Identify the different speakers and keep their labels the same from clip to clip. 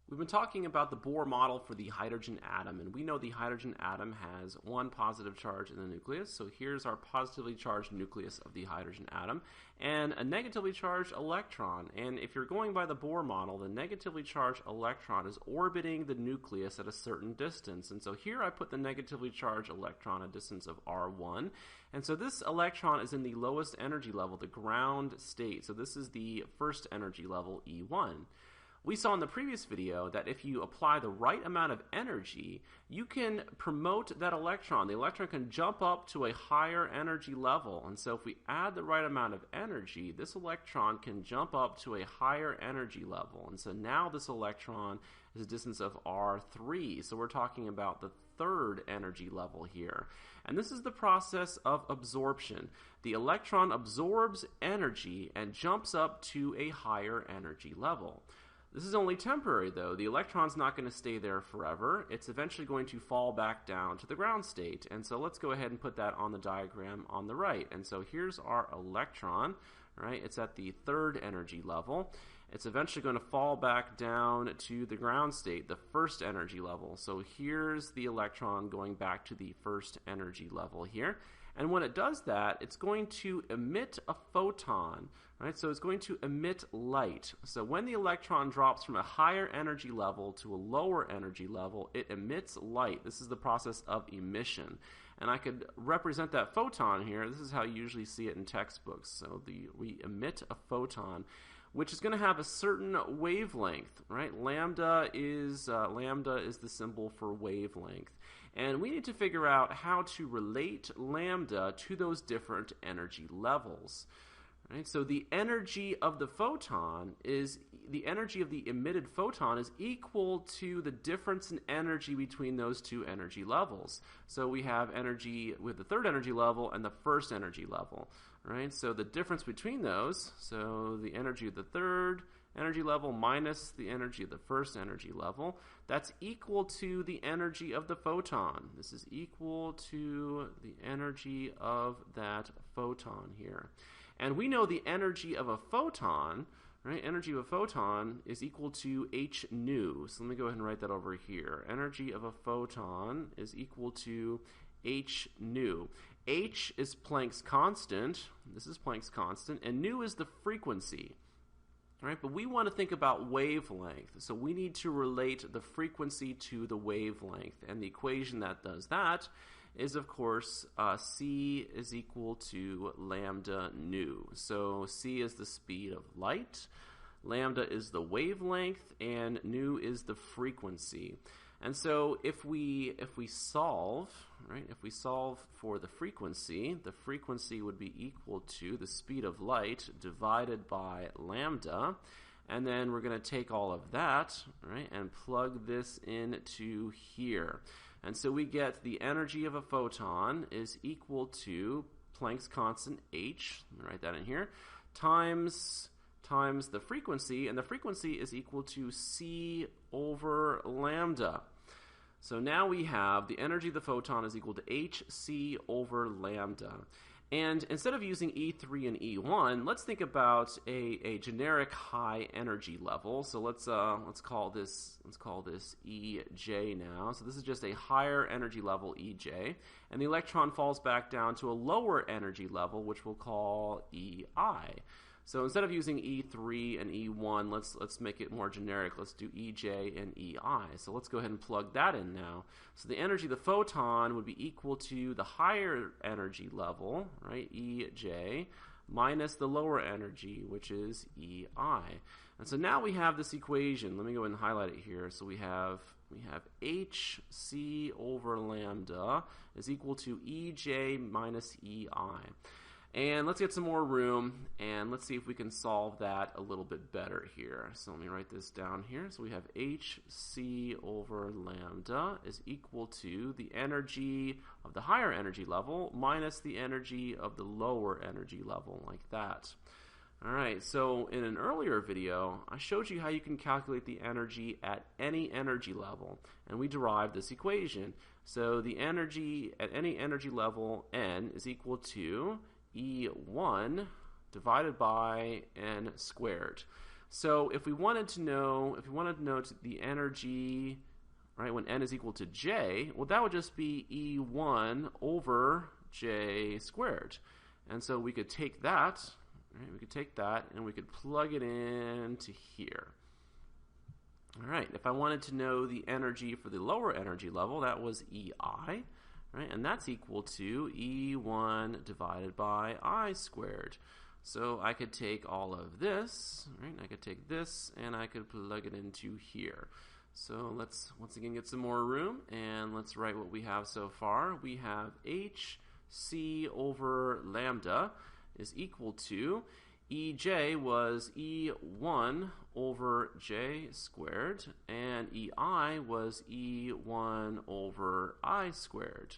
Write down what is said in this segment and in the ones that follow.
Speaker 1: We've been talking about the Bohr model for the hydrogen atom, and we know the hydrogen atom has one positive charge in the nucleus. So here's our positively charged nucleus of the hydrogen atom and a negatively charged electron. And if you're going by the Bohr model, the negatively charged electron is orbiting the nucleus at a certain distance. And so here I put the negatively charged electron a distance of r1. And so this electron is in the lowest energy level, the ground state. So this is the first energy level, E1. We saw in the previous video that if you apply the right amount of energy, you can promote that electron. The electron can jump up to a higher energy level. And so if we add the right amount of energy, this electron can jump up to a higher energy level. And so now this electron is a distance of r3. So we're talking about the third energy level here. And this is the process of absorption. The electron absorbs energy and jumps up to a higher energy level. This is only temporary, though. The electron's not going to stay there forever. It's eventually going to fall back down to the ground state. And so let's go ahead and put that on the diagram on the right. And so here's our electron, right? It's at the third energy level. It's eventually going to fall back down to the ground state, the first energy level. So here's the electron going back to the first energy level here. And when it does that, it's going to emit a photon, right? So it's going to emit light. So when the electron drops from a higher energy level to a lower energy level, it emits light. This is the process of emission. And I could represent that photon here. This is how you usually see it in textbooks. So we emit a photon, which is going to have a certain wavelength, right? Lambda is the symbol for wavelength. And we need to figure out how to relate lambda to those different energy levels. Right? So the energy of the photon is, the energy of the emitted photon is equal to the difference in energy between those two energy levels. So we have energy with the third energy level and the first energy level. Right? So the difference between those, so the energy of the third energy level minus the energy of the first energy level, that's equal to the energy of the photon. This is equal to the energy of that photon here. And we know the energy of a photon, right? Energy of a photon is equal to h nu. So let me go ahead and write that over here. Energy of a photon is equal to h nu. H is Planck's constant. This is Planck's constant. And nu is the frequency. Right? But we want to think about wavelength. So we need to relate the frequency to the wavelength. And the equation that does that is, of course, c is equal to lambda nu. So c is the speed of light, lambda is the wavelength, and nu is the frequency. And so if we solve, right, if we solve for the frequency would be equal to the speed of light divided by lambda. And then we're going to take all of that, right, and plug this into here. And so we get the energy of a photon is equal to Planck's constant h, let me write that in here, times the frequency, and the frequency is equal to c over lambda. So now we have the energy of the photon is equal to hc over lambda. And instead of using E3 and E1, let's think about a generic high energy level. So let's call this EJ now. So this is just a higher energy level, EJ, and the electron falls back down to a lower energy level, which we'll call EI. So instead of using E3 and E1, let's make it more generic. Let's do EJ and EI. So let's go ahead and plug that in now. So the energy of the photon would be equal to the higher energy level, right, EJ, minus the lower energy, which is EI. And so now we have this equation. Let me go ahead and highlight it here. So we have HC over lambda is equal to EJ minus EI. And let's get some more room, and let's see if we can solve that a little bit better here. So let me write this down here. So we have HC over lambda is equal to the energy of the higher energy level minus the energy of the lower energy level, like that. All right, so in an earlier video, I showed you how you can calculate the energy at any energy level, and we derived this equation. So the energy at any energy level, n, is equal to E1 divided by n squared. So if we wanted to know the energy, right, when n is equal to j, well, that would just be E1 over j squared. And so we could take that, right, and we could plug it into here. All right, if I wanted to know the energy for the lower energy level, that was EI, right, and that's equal to E1 divided by I squared. So I could take all of this, right, I could take this and I could plug it into here. So let's once again get some more room, and let's write what we have so far. We have HC over lambda is equal to EJ was E1 over J squared, and EI was E1 over I squared.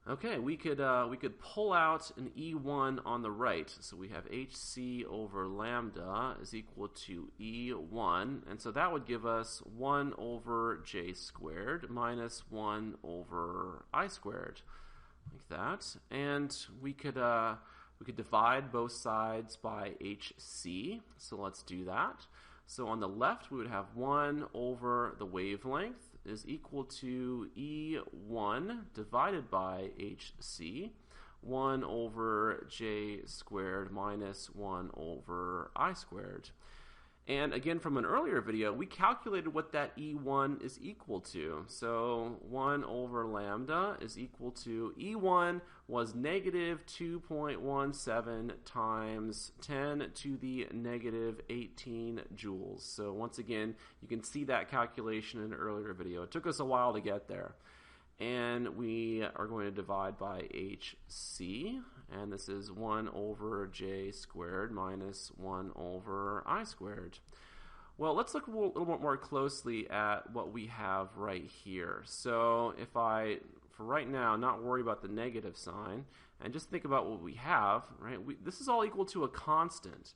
Speaker 1: Okay, we could pull out an E1 on the right, so we have HC over lambda is equal to E1, and so that would give us 1 over J squared minus 1 over I squared, like that. And we could divide both sides by HC, so let's do that. So on the left, we would have 1 over the wavelength is equal to E1 divided by HC, 1 over J squared minus 1 over I squared. And again, from an earlier video, we calculated what that E1 is equal to. So 1 over lambda is equal to, E1 was negative 2.17 times 10 to the negative 18 joules. So once again, you can see that calculation in an earlier video. It took us a while to get there. And we are going to divide by HC, and this is 1 over J squared minus 1 over I squared. Well, let's look a little bit more closely at what we have right here. So if I, for right now, not worry about the negative sign, and just think about what we have, right? This is all equal to a constant,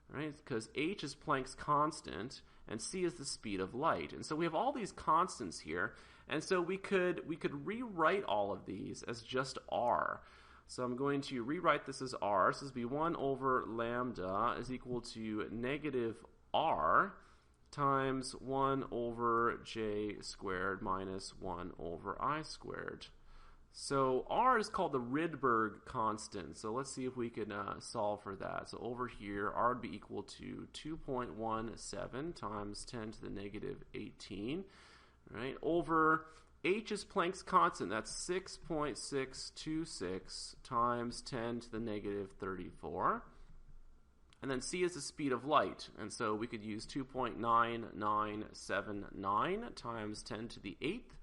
Speaker 1: right? Because h is Planck's constant, and c is the speed of light. And so we have all these constants here, and so we could rewrite all of these as just r. So I'm going to rewrite this as r. So this would be 1 over lambda is equal to negative r times 1 over j squared minus 1 over I squared. So r is called the Rydberg constant. So let's see if we can solve for that. So over here, r would be equal to 2.17 times 10 to the negative 18, right? Over h is Planck's constant. That's 6.626 times 10 to the negative 34. And then c is the speed of light. And so we could use 2.9979 times 10 to the 8th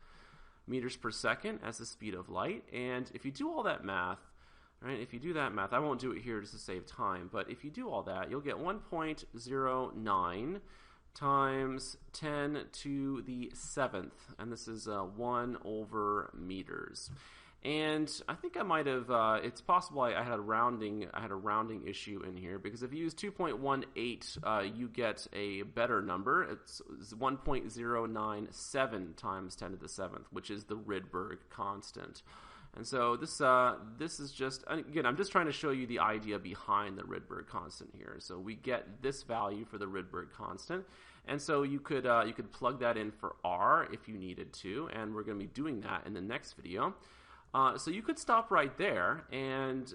Speaker 1: meters per second as the speed of light. And if you do all that math, right, if you do that math, I won't do it here just to save time, but if you do all that, you'll get 1.09 times 10 to the 7th, and this is 1 over meters. And I think I might have, it's possible I had a rounding issue in here, because if you use 2.18, you get a better number. It's 1.097 times 10 to the 7th, which is the Rydberg constant. And so this is just, again, I'm just trying to show you the idea behind the Rydberg constant here. So we get this value for the Rydberg constant, and so you could plug that in for r if you needed to, and we're going to be doing that in the next video. So you could stop right there, and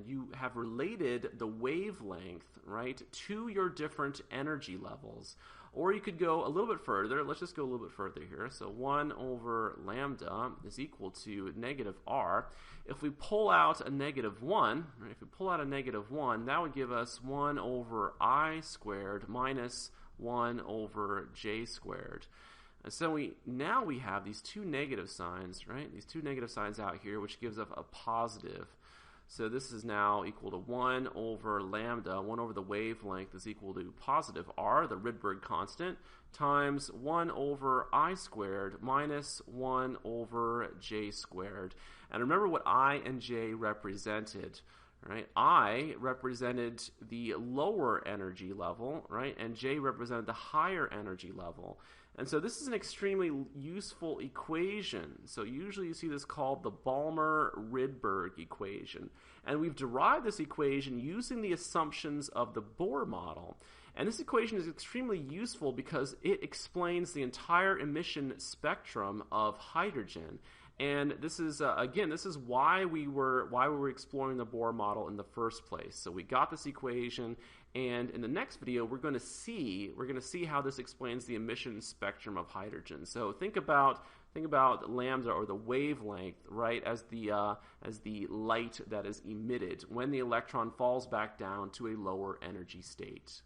Speaker 1: you have related the wavelength, right, to your different energy levels. Or you could go a little bit further. Let's just go a little bit further here. So 1 over lambda is equal to negative r. If we pull out a negative 1, right, if we pull out a negative 1, that would give us 1 over I squared minus 1 over j squared. And so now we have these two negative signs, right? These two negative signs out here, which gives us a positive. So this is now equal to 1 over lambda, 1 over the wavelength is equal to positive r, the Rydberg constant, times 1 over I squared minus 1 over j squared. And remember what I and j represented, right? I represented the lower energy level, right? And J represented the higher energy level. And so this is an extremely useful equation. So usually you see this called the Balmer-Rydberg equation. And we've derived this equation using the assumptions of the Bohr model. And this equation is extremely useful because it explains the entire emission spectrum of hydrogen. And this is again, this is why we were exploring the Bohr model in the first place. So we got this equation, and in the next video we're going to see how this explains the emission spectrum of hydrogen. So think about lambda, or the wavelength, right, as the light that is emitted when the electron falls back down to a lower energy state.